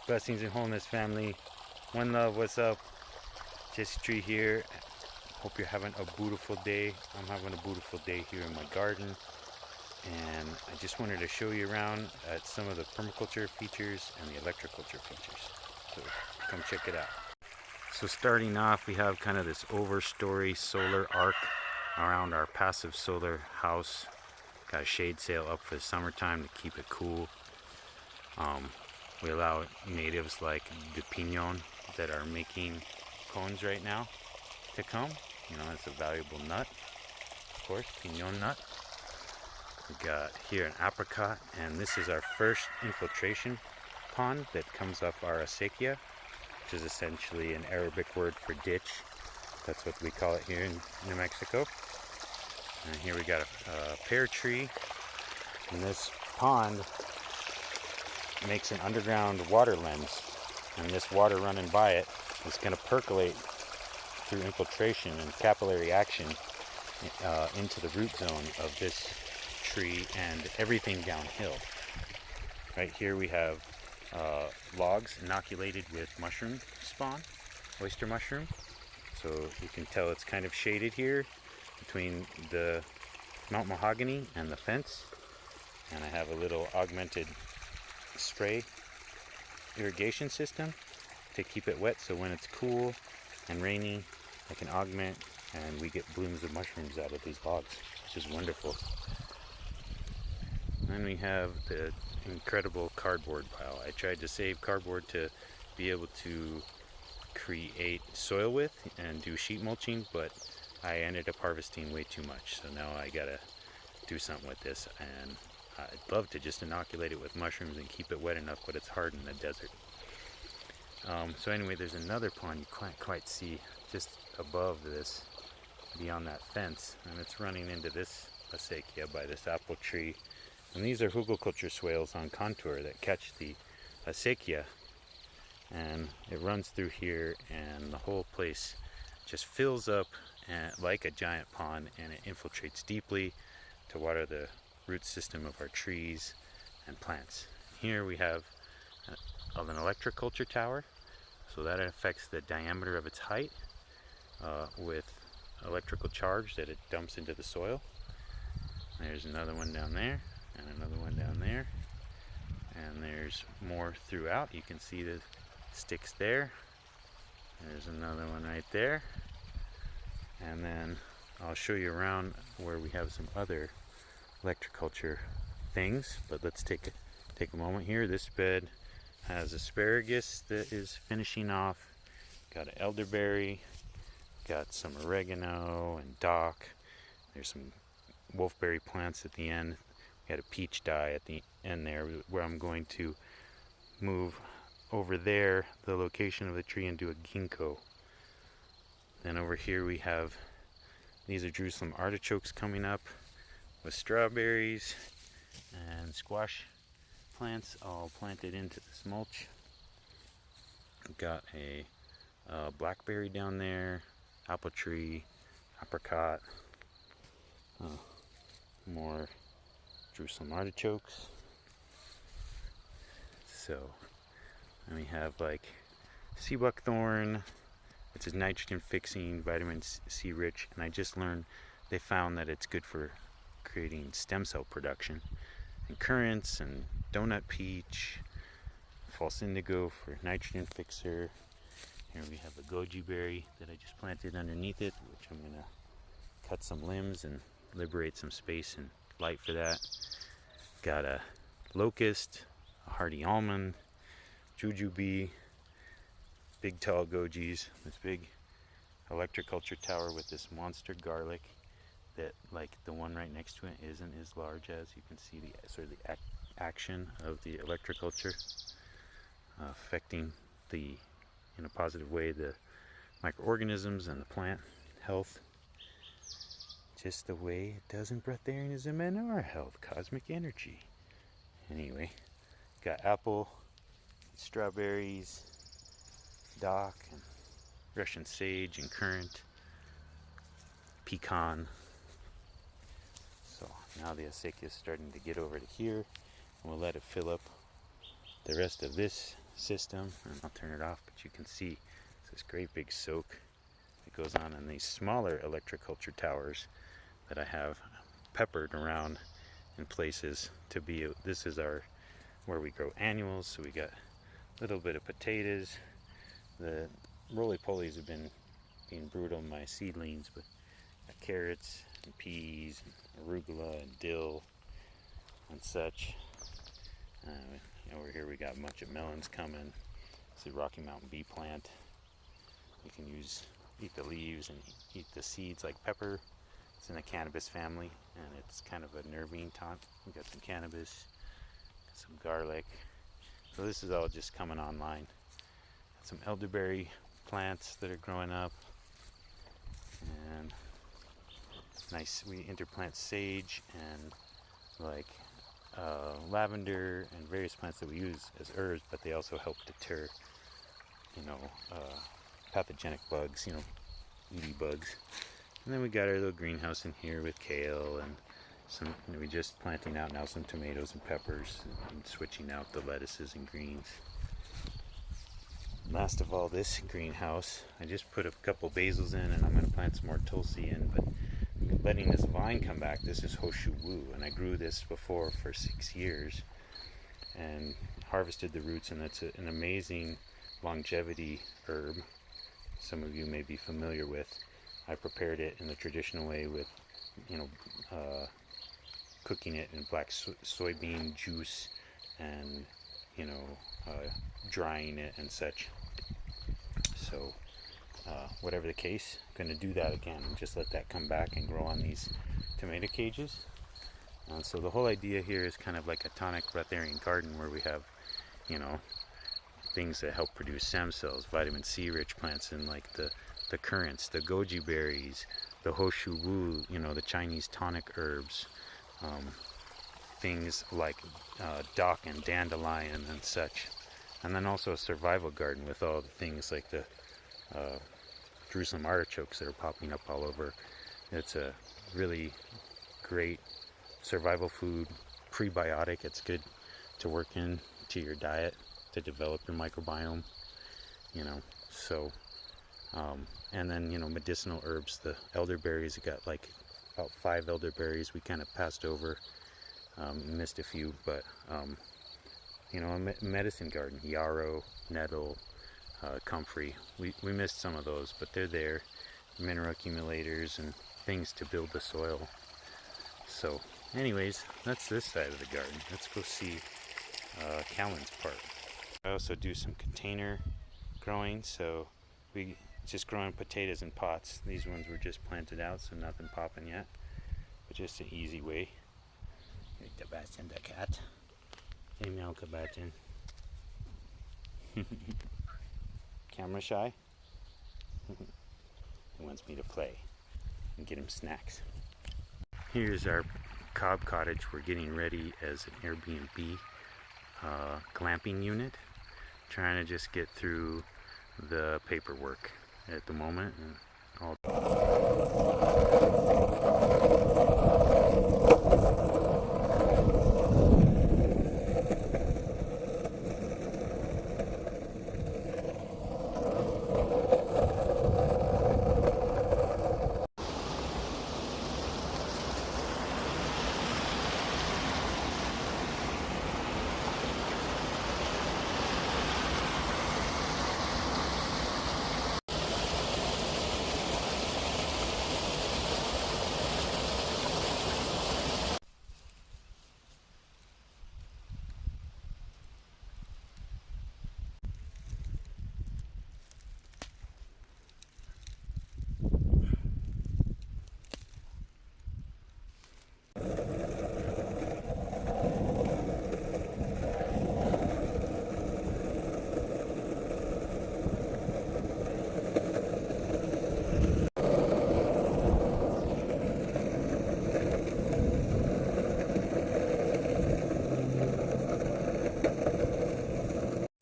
Blessings and wholeness, family. One love, what's up? Jesse Tree here. Hope you're having a beautiful day. I'm having a beautiful day here in my garden. And I just wanted to show you around at some of the permaculture features and the electroculture features. So come check it out. So starting off, we have kind of this overstory solar arc around our passive solar house. Got a shade sail up for the summertime to keep it cool. We allow natives like the pinon that are making cones right now to come. You know, it's a valuable nut, of course, pinon nut. We got here an apricot, and this is our first infiltration pond that comes off our acequia, which is essentially an Arabic word for ditch. That's what we call it here in New Mexico. And here we got a pear tree, and this pond makes an underground water lens, and this water running by it is going to percolate through infiltration and capillary action into the root zone of this tree and everything downhill. Right here we have logs inoculated with mushroom spawn, oyster mushroom. So you can tell it's kind of shaded here between the Mount Mahogany and the fence. And I have a little augmented spray irrigation system to keep it wet, so when it's cool and rainy I can augment and we get blooms of mushrooms out of these logs, which is wonderful. Then we have the incredible cardboard pile. I tried to save cardboard to be able to create soil with and do sheet mulching, but I ended up harvesting way too much, so now I gotta do something with this. And I'd love to just inoculate it with mushrooms and keep it wet enough, but it's hard in the desert. So anyway, there's another pond you can't quite see just above this, beyond that fence, and it's running into this acequia by this apple tree. And these are hugelkultur swales on contour that catch the acequia, and it runs through here, and the whole place just fills up like a giant pond, and it infiltrates deeply to water the root system of our trees and plants. Here we have an electroculture tower, so that affects the diameter of its height with electrical charge that it dumps into the soil. There's another one down there, and another one down there, and there's more throughout. You can see the sticks there. There's another one right there, and then I'll show you around where we have some other electroculture things, but let's take a moment here. This bed has asparagus that is finishing off, got an elderberry, got some oregano and dock. There's some wolfberry plants at the end. We got a peach dye at the end there, where I'm going to move over there the location of the tree and do a ginkgo. Then over here we have, these are Jerusalem artichokes coming up with strawberries and squash plants all planted into this mulch. Got a blackberry down there, apple tree, apricot, more Jerusalem artichokes. So, and we have like sea buckthorn, which is nitrogen fixing, vitamin C rich, and I just learned they found that it's good for creating stem cell production. And currants and donut peach, false indigo for nitrogen fixer. Here we have a goji berry that I just planted underneath it, which I'm gonna cut some limbs and liberate some space and light for that. Got a locust, a hardy almond, jujube, big tall gojis, this big electroculture tower with this monster garlic that, like the one right next to it, isn't as large as. You can see the sort of the action of the electroculture affecting the, in a positive way, the microorganisms and the plant health, just the way it does in breatharianism and our health, cosmic energy. Anyway, got apple, strawberries, dock, and Russian sage and currant, pecan. So now the acequia is starting to get over to here, and we'll let it fill up the rest of this system, and I'll turn it off, but you can see this great big soak that goes on in these smaller electroculture towers that I have peppered around in places to be. This is our where we grow annuals, so we got a little bit of potatoes. The roly-polies have been being brewed on my seedlings, but got carrots and peas and arugula and dill and such. Over here we got a bunch of melons coming. It's a Rocky Mountain bee plant. You can eat the leaves and eat the seeds like pepper. It's in the cannabis family, and it's kind of a nervine tonic. We got some cannabis, some garlic. So this is all just coming online. Got some elderberry plants that are growing up, and nice. We interplant sage and like lavender and various plants that we use as herbs, but they also help deter, pathogenic bugs, weedy bugs. And then we got our little greenhouse in here with kale and some. We just planting out now some tomatoes and peppers and switching out the lettuces and greens. Last of all, this greenhouse, I just put a couple basils in, and I'm going to plant some more tulsi in, but letting this vine come back. This is Hoshu Wu, and I grew this before for 6 years and harvested the roots, and it's an amazing longevity herb. Some of you may be familiar with. I prepared it in the traditional way with, cooking it in black soybean juice and, drying it and such. So whatever the case, I'm going to do that again and just let that come back and grow on these tomato cages. So the whole idea here is kind of like a tonic breatharian garden where we have, things that help produce stem cells, vitamin C rich plants, and like the currants, the goji berries, the Hoshu Wu, the Chinese tonic herbs, things like dock and dandelion and such. And then also a survival garden with all the things like the Jerusalem artichokes that are popping up all over. It's a really great survival food, prebiotic. It's good to work into your diet to develop your microbiome, and then, medicinal herbs, the elderberries. I got like about 5 elderberries we kind of passed over, missed a few, but a medicine garden, yarrow, nettle, comfrey. We missed some of those, but they're there. Mineral accumulators and things to build the soil. So anyways, that's this side of the garden. Let's go see Callan's part. I also do some container growing, so we just growing potatoes in pots. These ones were just planted out, so nothing popping yet, but just an easy way. Here's Sebastian the cat. Hey meow, Sebastian. Camera shy? He wants me to play and get him snacks. Here's our cob cottage. We're getting ready as an Airbnb glamping unit. Trying to just get through the paperwork at the moment. And all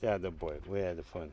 yeah, the boy, we had the fun.